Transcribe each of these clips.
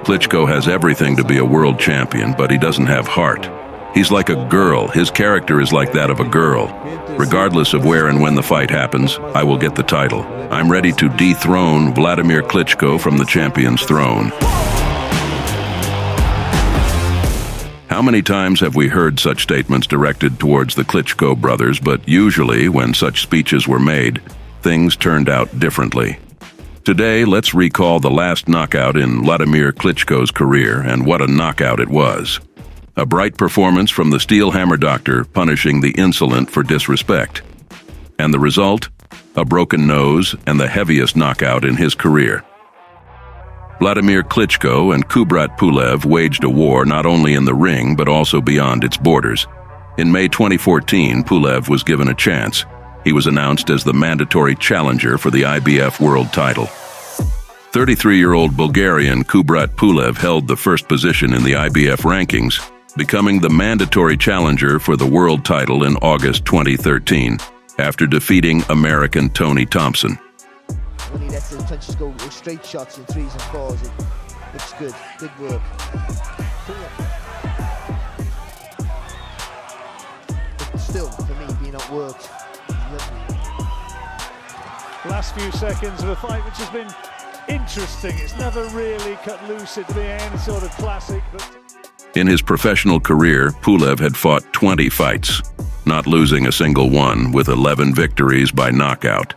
Klitschko has everything to be a world champion, but he doesn't have heart. He's like a girl. His character is like that of a girl. Regardless of where and when the fight happens, I will get the title. I'm ready to dethrone Wladimir Klitschko from the champion's throne. How many times have we heard such statements directed towards the Klitschko brothers, but usually, when such speeches were made, things turned out differently. Today, let's recall the last knockout in Wladimir Klitschko's career, and what a knockout it was. A bright performance from the Steel Hammer Doctor punishing the insolent for disrespect. And the result? A broken nose and the heaviest knockout in his career. Wladimir Klitschko and Kubrat Pulev waged a war not only in the ring but also beyond its borders. In May 2014, Pulev was given a chance. He was announced as the mandatory challenger for the IBF world title. 33-year-old Bulgarian Kubrat Pulev held the first position in the IBF rankings, becoming the mandatory challenger for the world title in August 2013, after defeating American Tony Thompson. When he lets the punches go straight shots in 3s and 4s, it looks good. Good work. But still, for me, being outworked, lovely. Last few seconds of a fight which has been interesting. It's never really cut loose into being any sort of classic, but... In his professional career, Pulev had fought 20 fights, not losing a single one, with 11 victories by knockout.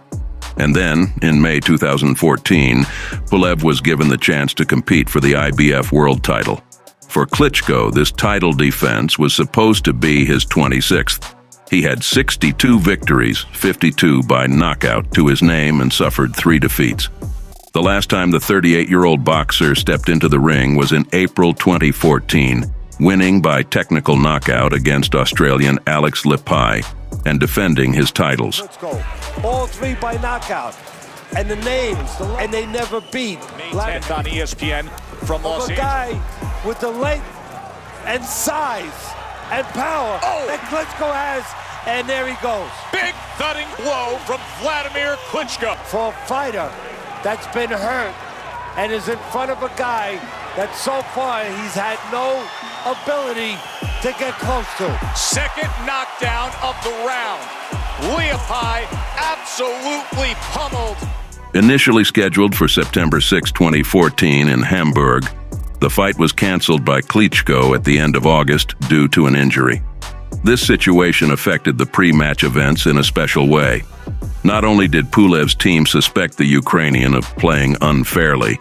And then, in May 2014, Pulev was given the chance to compete for the IBF world title. For Klitschko, this title defense was supposed to be his 26th. He had 62 victories, 52 by knockout to his name, and suffered 3 defeats. The last time the 38-year-old boxer stepped into the ring was in April 2014, winning by technical knockout against Australian Alex Lippai and defending his titles. Let's go. All 3 by knockout. And the names, and they never beat. May 10th on ESPN from Los Angeles. A guy with the length and size and power that Klitschko has, and there he goes. Big thudding blow from Wladimir Klitschko. For a fighter that's been hurt and is in front of a guy that so far he's had no ability to get close to. Second knockdown of the round. Lippai absolutely pummeled. Initially scheduled for September 6, 2014 in Hamburg, the fight was canceled by Klitschko at the end of August due to an injury. This situation affected the pre-match events in a special way. Not only did Pulev's team suspect the Ukrainian of playing unfairly,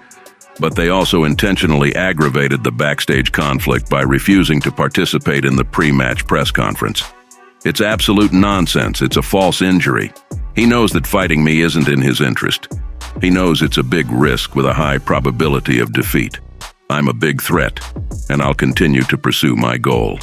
but they also intentionally aggravated the backstage conflict by refusing to participate in the pre-match press conference. It's absolute nonsense. It's a false injury. He knows that fighting me isn't in his interest. He knows it's a big risk with a high probability of defeat. I'm a big threat, and I'll continue to pursue my goal.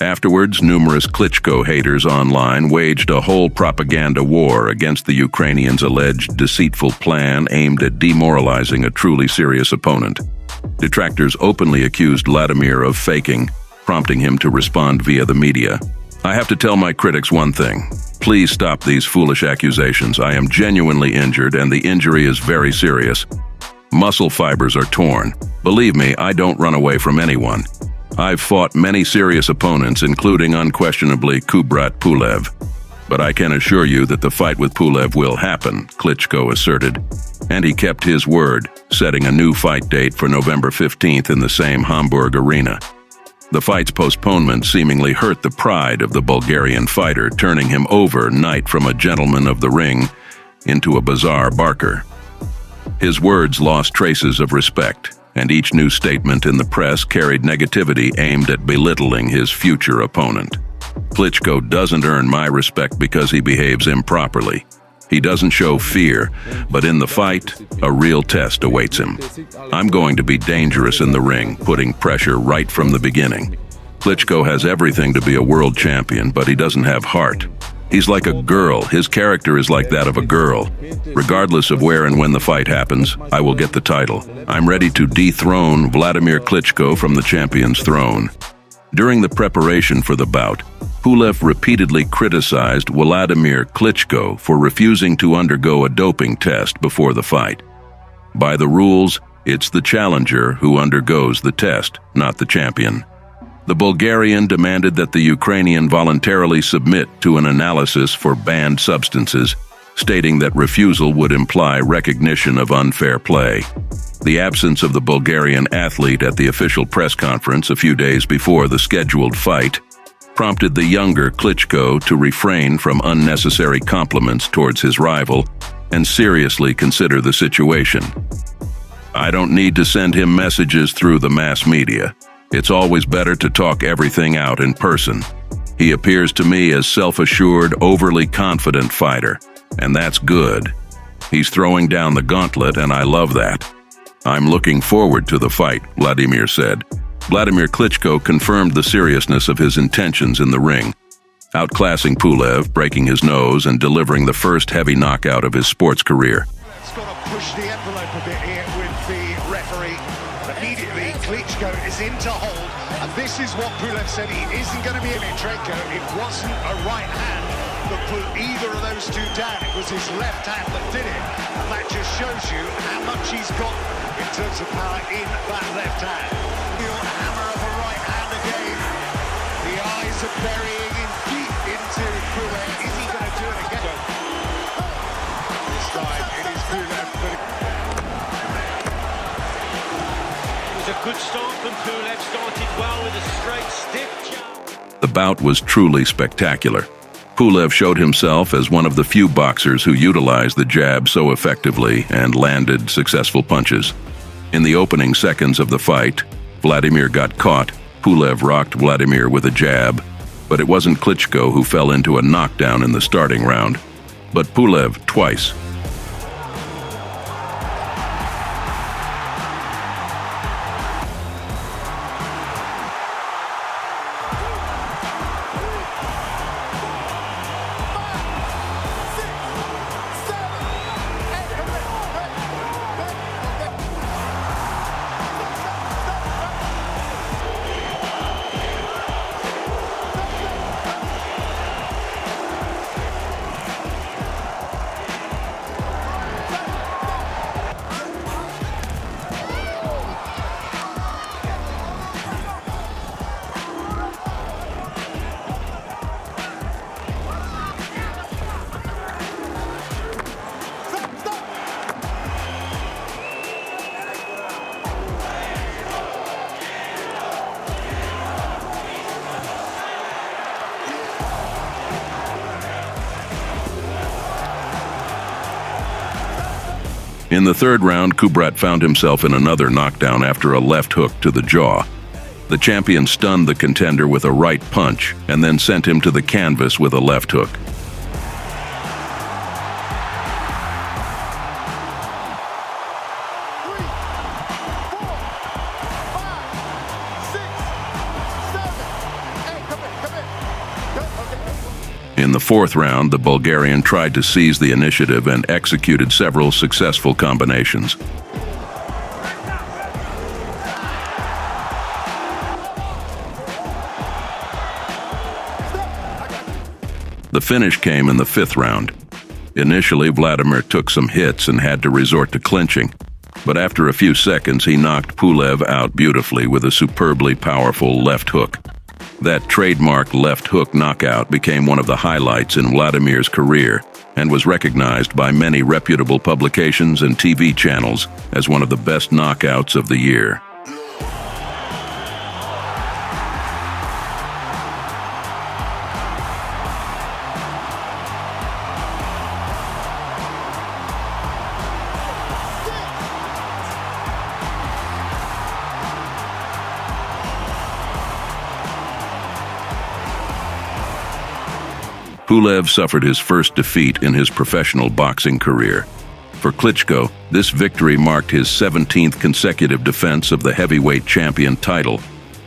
Afterwards, numerous Klitschko haters online waged a whole propaganda war against the Ukrainians' alleged deceitful plan aimed at demoralizing a truly serious opponent. Detractors openly accused Wladimir of faking, prompting him to respond via the media. I have to tell my critics one thing. Please stop these foolish accusations. I am genuinely injured, and the injury is very serious. Muscle fibers are torn. Believe me, I don't run away from anyone. I've fought many serious opponents, including unquestionably Kubrat Pulev. But I can assure you that the fight with Pulev will happen, Klitschko asserted. And he kept his word, setting a new fight date for November 15th in the same Hamburg arena. The fight's postponement seemingly hurt the pride of the Bulgarian fighter, turning him overnight from a gentleman of the ring into a bizarre barker. His words lost traces of respect, and each new statement in the press carried negativity aimed at belittling his future opponent. Klitschko doesn't earn my respect because he behaves improperly. He doesn't show fear, but in the fight, a real test awaits him. I'm going to be dangerous in the ring, putting pressure right from the beginning. Klitschko has everything to be a world champion, but he doesn't have heart. He's like a girl. His character is like that of a girl. Regardless of where and when the fight happens, I will get the title. I'm ready to dethrone Wladimir Klitschko from the champion's throne. During the preparation for the bout, Pulev repeatedly criticized Wladimir Klitschko for refusing to undergo a doping test before the fight. By the rules, It's the challenger who undergoes the test, not the champion. The Bulgarian demanded that the Ukrainian voluntarily submit to an analysis for banned substances, stating that refusal would imply recognition of unfair play. The absence of the Bulgarian athlete at the official press conference a few days before the scheduled fight prompted the younger Klitschko to refrain from unnecessary compliments towards his rival and seriously consider the situation. "I don't need to send him messages through the mass media. It's always better to talk everything out in person. He appears to me as self-assured, overly confident fighter, and that's good. He's throwing down the gauntlet, and I love that. I'm looking forward to the fight," Wladimir said. Wladimir Klitschko confirmed the seriousness of his intentions in the ring, outclassing Pulev, breaking his nose and delivering the first heavy knockout of his sports career. It's got to push the envelope a bit here with the referee. Immediately, Klitschko is into hold, and this is what Pulev said. He isn't going to be in it, Trenko. It wasn't a right hand that put either of those two down. It was his left hand that did it, and that just shows you how much he's got in terms of power in that left hand. Your hammer of a right hand again. The eyes are burying in deep into Pulev. Is he going to do it again? This time it is Pulev, but it was a good start from Pulev. Started well with a straight, stiff jab. The bout was truly spectacular. Pulev showed himself as one of the few boxers who utilized the jab so effectively and landed successful punches. In the opening seconds of the fight, Wladimir got caught. Pulev rocked Wladimir with a jab, but it wasn't Klitschko who fell into a knockdown in the starting round, but Pulev twice. In the third round, Kubrat found himself in another knockdown after a left hook to the jaw. The champion stunned the contender with a right punch and then sent him to the canvas with a left hook. In the fourth round, the Bulgarian tried to seize the initiative and executed several successful combinations. The finish came in the fifth round. Initially, Wladimir took some hits and had to resort to clinching, but after a few seconds, he knocked Pulev out beautifully with a superbly powerful left hook. That trademark left hook knockout became one of the highlights in Wladimir's career and was recognized by many reputable publications and TV channels as one of the best knockouts of the year. Pulev suffered his first defeat in his professional boxing career. For Klitschko, this victory marked his 17th consecutive defense of the heavyweight champion title,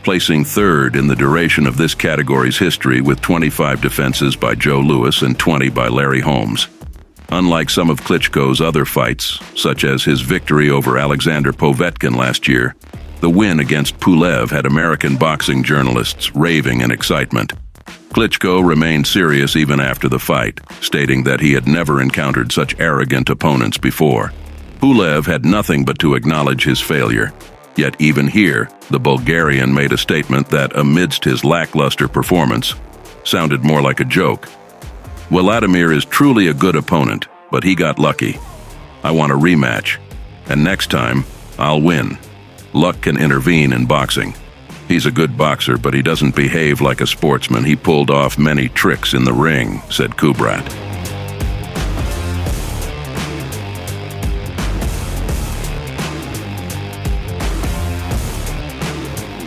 placing third in the duration of this category's history with 25 defenses by Joe Louis and 20 by Larry Holmes. Unlike some of Klitschko's other fights, such as his victory over Alexander Povetkin last year, the win against Pulev had American boxing journalists raving in excitement. Klitschko remained serious even after the fight, stating that he had never encountered such arrogant opponents before. Pulev had nothing but to acknowledge his failure. Yet even here, the Bulgarian made a statement that, amidst his lackluster performance, sounded more like a joke. Wladimir is truly a good opponent, but he got lucky. I want a rematch, and next time, I'll win. Luck can intervene in boxing. He's a good boxer, but he doesn't behave like a sportsman. He pulled off many tricks in the ring, said Kubrat.